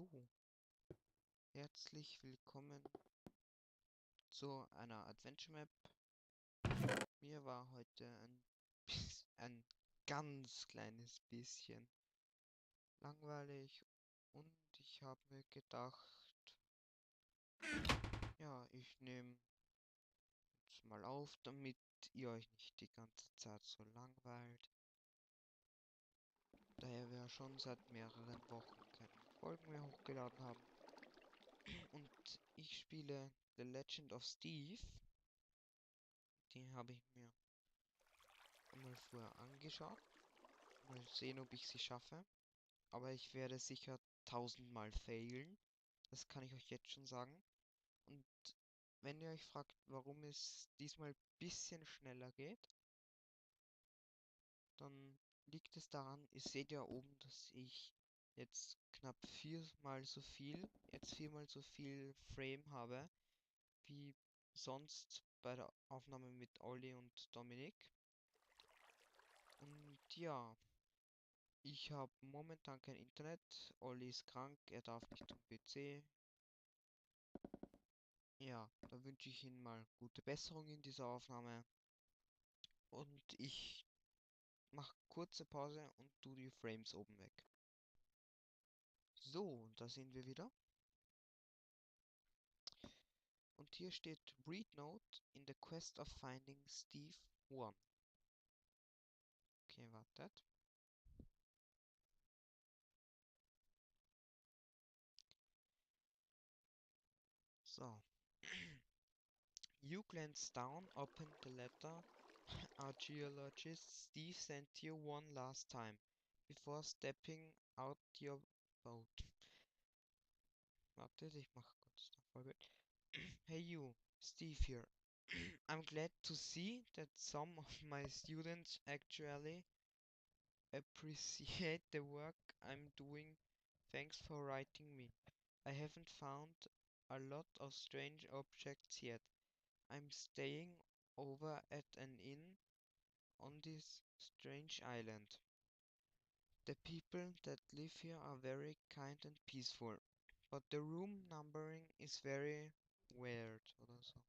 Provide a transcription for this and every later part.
So, herzlich willkommen zu einer Adventure Map. Mir war heute ein ganz kleines bisschen langweilig und ich habe mir gedacht, ja, ich nehme jetzt mal auf, damit ihr euch nicht die ganze Zeit so langweilt. Daher wir schon seit mehreren Wochen keine Folgen mehr hochgeladen haben. Und ich spiele The Legend of Steve. Die habe ich mir mal vorher angeschaut. Mal sehen, ob ich sie schaffe. Aber ich werde sicher 1000-mal failen. Das kann ich euch jetzt schon sagen. Und wenn ihr euch fragt, warum es diesmal ein bisschen schneller geht, dann liegt es daran, ihr seht ja oben, dass ich jetzt knapp viermal so viel Frame habe, wie sonst bei der Aufnahme mit Olli und Dominik. Und ja, ich habe momentan kein Internet. Olli ist krank, er darf nicht zum PC. Ja, da wünsche ich Ihnen mal gute Besserung in dieser Aufnahme. Und ich mache kurze Pause und tu die Frames oben weg. So, da sind wir wieder. Und hier steht Read Note in the quest of finding Steve 1. Okay, wartet. So. You glance down, open the letter. Archaeologist Steve sent you one last time before stepping out your boat. Wartet, ich mach kurz eine Folge. Hey you, Steve here. I'm glad to see that some of my students actually appreciate the work I'm doing. Thanks for writing me. I haven't found a lot of strange objects yet. I'm staying over at an inn on this strange island. The people that live here are very kind and peaceful, but the room numbering is very weird oder so.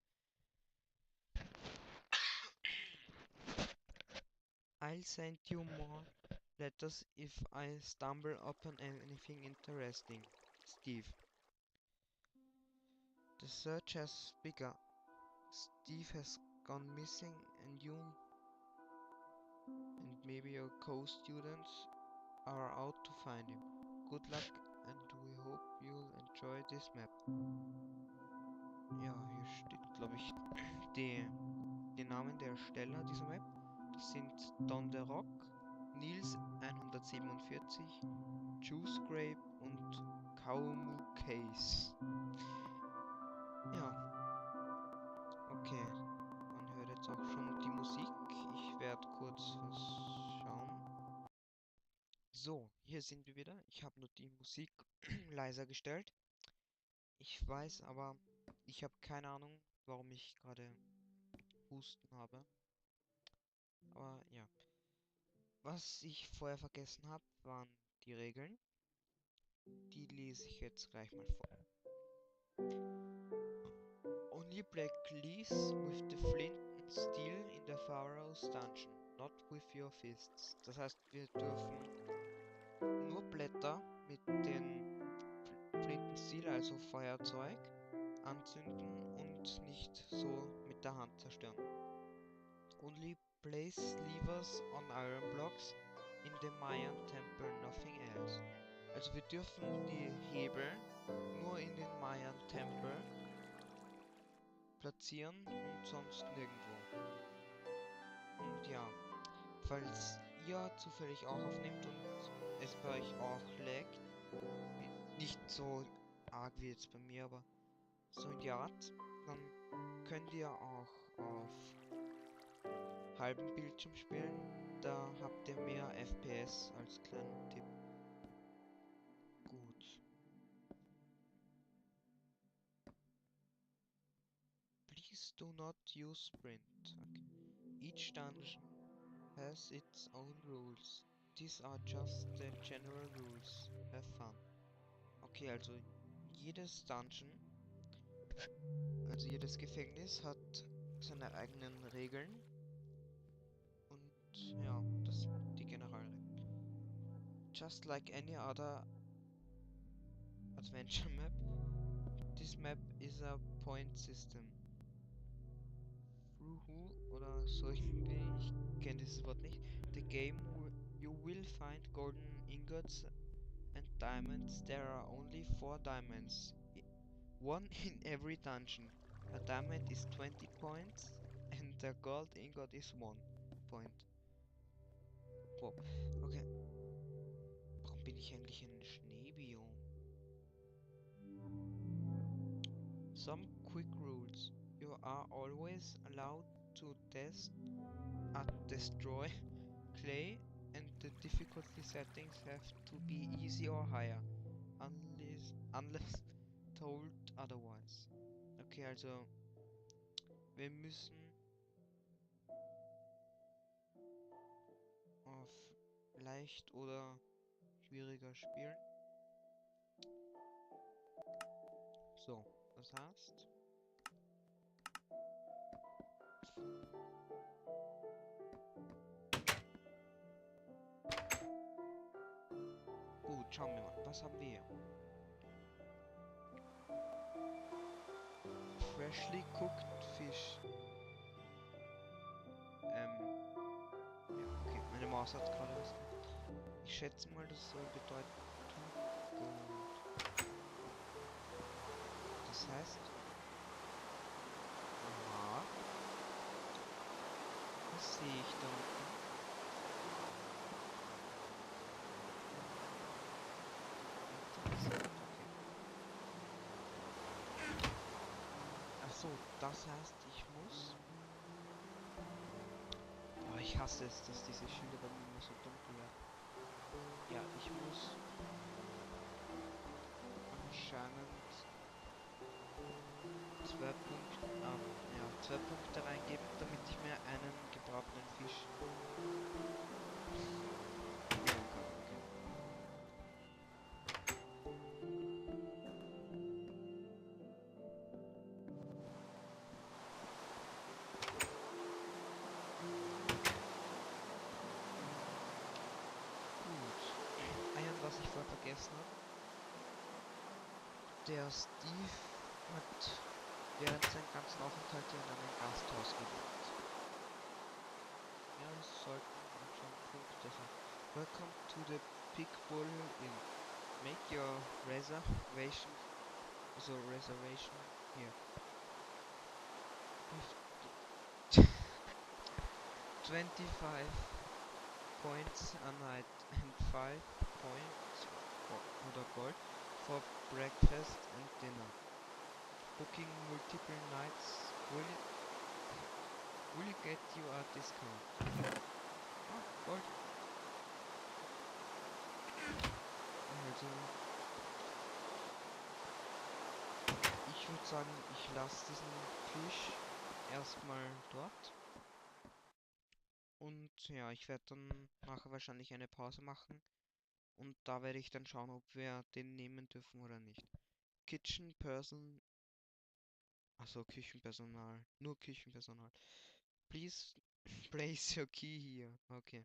I'll send you more letters if I stumble upon anything interesting. Steve. The search has begun. Steve has gone missing and you and maybe your co-students are out to find him. Good luck and we hope you'll enjoy this map. Ja, hier steht, glaube ich, die Namen der Ersteller dieser Map. Das sind Don the Rock, Nils 147, Juice Grape und Kaumu Case. Ja, okay. Man hört jetzt auch schon die Musik. Ich werde kurz was schauen. So, hier sind wir wieder. Ich habe nur die Musik leiser gestellt. Ich weiß aber, ich habe keine Ahnung, warum ich gerade Husten habe. Aber ja. Was ich vorher vergessen habe, waren die Regeln. Die lese ich jetzt gleich mal vor. Only play keys with the flint and steel in the Pharaoh's dungeon, not with your fists. Das heißt, wir dürfen nur Blätter mit den Flintenstil, also Feuerzeug, anzünden und nicht so mit der Hand zerstören. Only place levers on iron blocks in the Mayan temple, nothing else. Also wir dürfen die Hebel nur in den Mayan Tempel platzieren und sonst nirgendwo. Und ja, falls ihr zufällig auch aufnehmt und es bei euch auch laggt, nicht so arg wie jetzt bei mir, aber so in die Art, dann könnt ihr auch auf halbem Bildschirm spielen. Da habt ihr mehr FPS als kleinen Tipp. Gut. Please do not use sprint. Okay. Each dungeon has its own rules. These are just the general rules. Have fun. Okay, also jedes Dungeon, also jedes Gefängnis hat seine eigenen Regeln. Und ja, das sind die Generalregeln. Just like any other adventure map, this map is a point system. Through who oder so irgendwie, ich kenne dieses Wort nicht. The game you will find golden ingots and diamonds. There are only 4 diamonds. One in every dungeon. A diamond is 20 points and a gold ingot is 1 point. Wow. Okay. Warum bin ich eigentlich in einem Schneebiom? Some quick rules. You are always allowed to test at destroy clay and the difficulty settings have to be easy or higher. Unless told otherwise. Okay, also wir müssen auf leicht oder schwieriger spielen. So, das heißt... Gut, schauen wir mal. Was haben wir hier? Freshly cooked fish. Ja, okay. Meine Maus hat gerade was gemacht. Ich schätze mal, das soll bedeuten Gold. Das heißt... Aha. Was sehe ich da unten? Interessant, okay. Achso, das heißt, ich muss... Oh, ich hasse es, dass diese Schilder bei mir immer so dunkel werden. Ja, ich muss anscheinend 2 Punkte reingeben, damit ich mir einen gebratenen Fisch nehmen kann. Okay. Gut. Was ich vorher vergessen habe. Der Steve hat während seinem ganzen Aufenthalt in einem Gasthaus gelebt. Ja, das sollten schon Punkte sein. Welcome to the Pig Bull Inn. Make your reservation here. 25 points a night and 5 points oder Gold for breakfast and dinner. Booking multiple nights will get you a discount. Ah, Gold. Also, ich würde sagen, ich lasse diesen Fisch erstmal dort. Und ja, ich werde dann nachher wahrscheinlich eine Pause machen. Und da werde ich dann schauen, ob wir den nehmen dürfen oder nicht. Kitchen Person. Achso, Küchenpersonal. Nur Küchenpersonal. Please place your key here. Okay.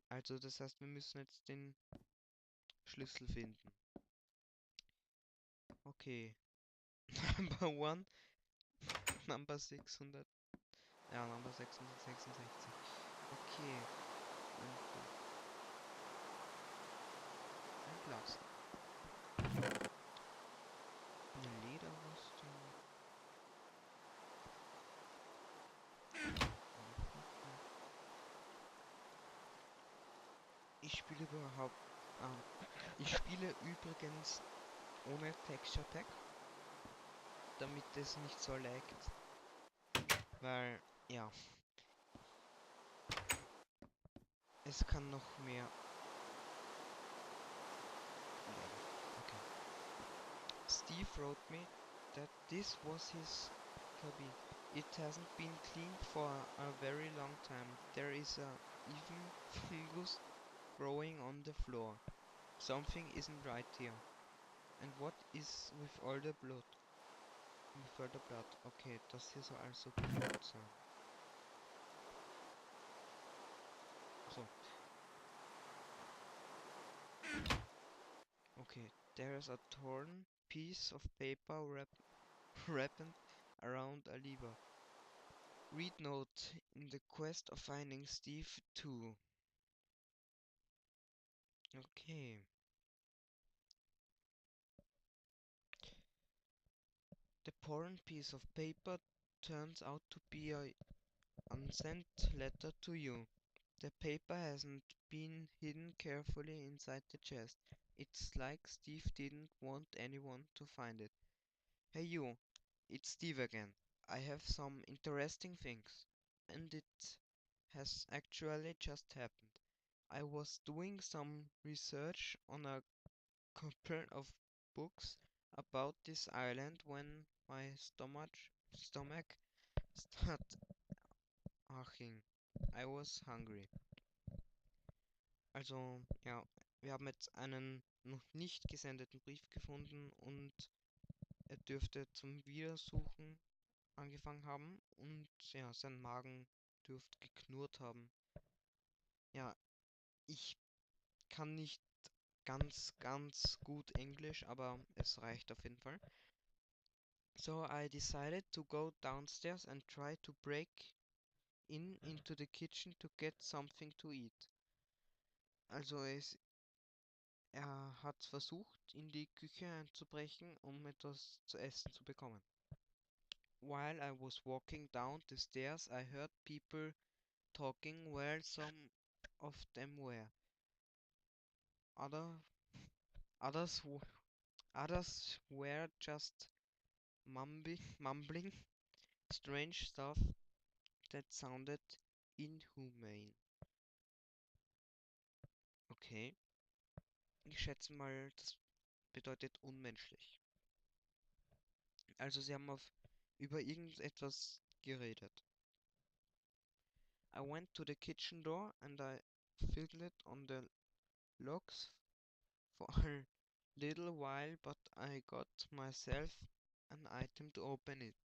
Also das heißt, wir müssen jetzt den Schlüssel finden. Okay. Number 1. Number 600. Ja, Number 666. Okay. Ein Glas. Eine Lederrüstung. Ich spiele übrigens ohne Texture Pack, damit es nicht so laggt. Weil, ja, es kann noch mehr. Okay. Steve wrote me that this was his hobby. It hasn't been cleaned for a very long time. There is a even fungus growing on the floor. Something isn't right here. And what is with all the blood? With all the blood. Okay, das hier soll also Blut sein. So. Okay, there's a torn piece of paper wrapped around a lever. Read note in the quest of finding Steve 2. Okay. The torn piece of paper turns out to be a unsent letter to you. The paper hasn't been hidden carefully inside the chest. It's like Steve didn't want anyone to find it. Hey you, it's Steve again. I have some interesting things. And it has actually just happened. I was doing some research on a couple of books about this island when my stomach started aching. I was hungry. Also, ja, wir haben jetzt einen noch nicht gesendeten Brief gefunden und er dürfte zum Wiedersuchen angefangen haben und ja, sein Magen dürfte geknurrt haben. Ja, ich kann nicht ganz gut Englisch, aber es reicht auf jeden Fall. So I decided to go downstairs and try to break into the kitchen to get something to eat. Also er hat versucht, in die Küche einzubrechen, um etwas zu essen zu bekommen. While I was walking down the stairs, I heard people talking where some of them were. Other, others, others were just mumbling strange stuff that sounded inhumane. Okay, ich schätze mal, das bedeutet unmenschlich. Also sie haben über irgendetwas geredet. I went to the kitchen door and I fiddled on the locks for a little while, but I got myself an item to open it.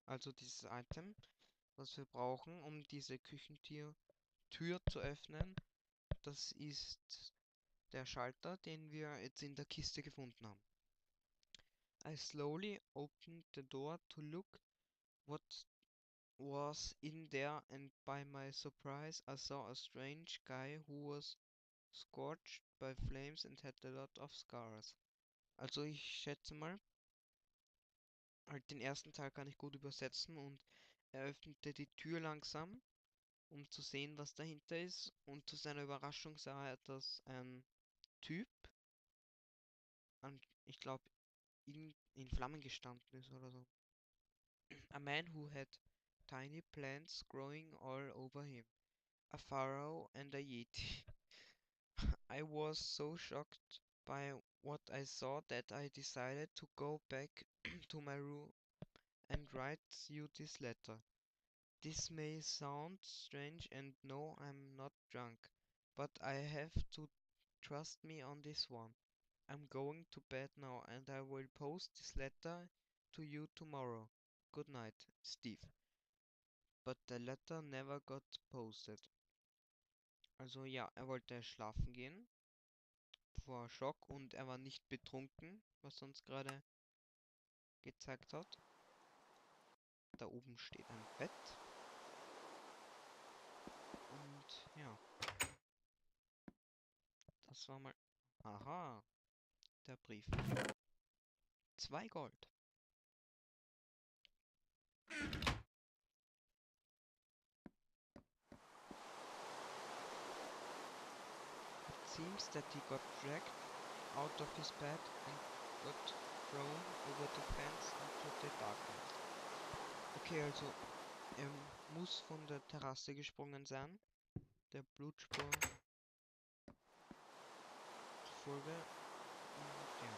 Also dieses Item, was wir brauchen, um diese Küchentür zu öffnen, das ist der Schalter, den wir jetzt in der Kiste gefunden haben. I slowly opened the door to look what was in there, and by my surprise I saw a strange guy who was scorched by flames and had a lot of scars. Also ich schätze mal, halt den ersten Teil kann ich gut übersetzen und er öffnete die Tür langsam, um zu sehen, was dahinter ist, und zu seiner Überraschung sah er, dass ein Typ, ich glaube, in Flammen gestanden ist oder so. A man who had tiny plants growing all over him. A pharaoh and a yeti. I was so shocked by what I saw that I decided to go back to my room and write you this letter. This may sound strange, and no, I'm not drunk, but I have to trust me on this one. I'm going to bed now and I will post this letter to you tomorrow. Good night, Steve. But the letter never got posted. Also ja, er wollte schlafen gehen vor Schock und er war nicht betrunken, was uns gerade gezeigt hat. Da oben steht ein Bett. Und ja, das war mal... Aha, der Brief. 2 Gold. It seems that he got dragged out of his bed and got thrown over the fence into the darkness. Okay, also er muss von der Terrasse gesprungen sein, der Blutspur zufolge. Und ja,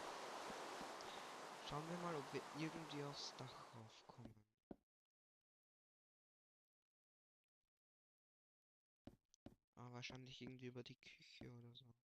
schauen wir mal, ob wir irgendwie aufs Dach raufkommen. Aber wahrscheinlich irgendwie über die Küche oder so.